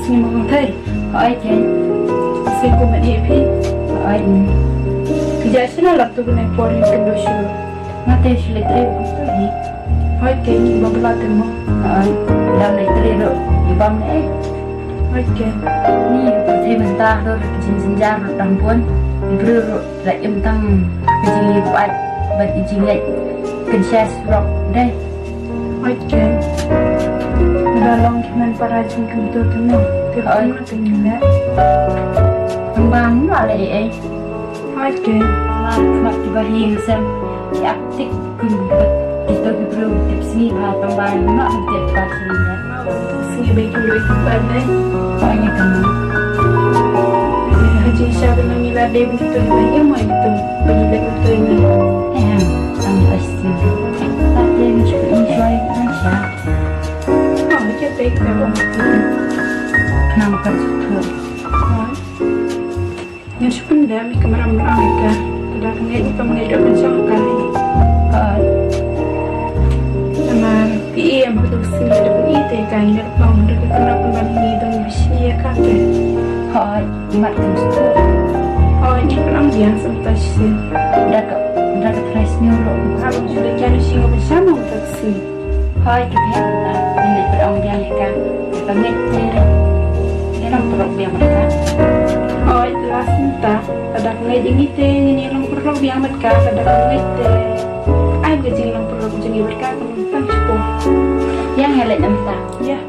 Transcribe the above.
Xin mời thầy, hỏi thầy, xin cô mẹ đi phi, hỏi kerja sana lah tu kena pori kendo show, nanti sulit teri betul ni, hỏi thầy ni bapa temu, dalam ni teri ro, ibam ni, hỏi thầy ni thầy mentah ro kerja senjar ro tampuan, ibru ro lek tentang kerja buat berkerja lek kerja rock deh, hỏi thầy. Dalam kiman para jin kento temu tiap tengah kembang wala okay mak dibahing sem aktif kumbat kita perlu tips ni patang ban mak tiap kali sini baik duit pandai banyak kamu haji siapa nak mila deh betul banyak mau itu bagi betul ini kami pasti tapi macam enjoy macam baik kalau kenapa tu? Ya sebenarnya kami kemarah-marah mereka. Tidak mengenai pengedap mencapai. Sama PE yang produksi ada PE tekan yang mau mereka kena pembanding dan bisi ya kata. Mat tu. Ini pelang dia sampai sih. Dah fresh ni orang. Kalau sudah jadi singgah bersama untuk sih. Kita hendak ini berang dia kan. Kita ngeter. Ini orang perlu biang mereka. Jelas entah. Ada ngejeng itu ini orang perlu biang mereka. Ada ngeter. Ay gajeng orang perlu jadi mereka. Tentang cukup. Yang helak entah. Ya.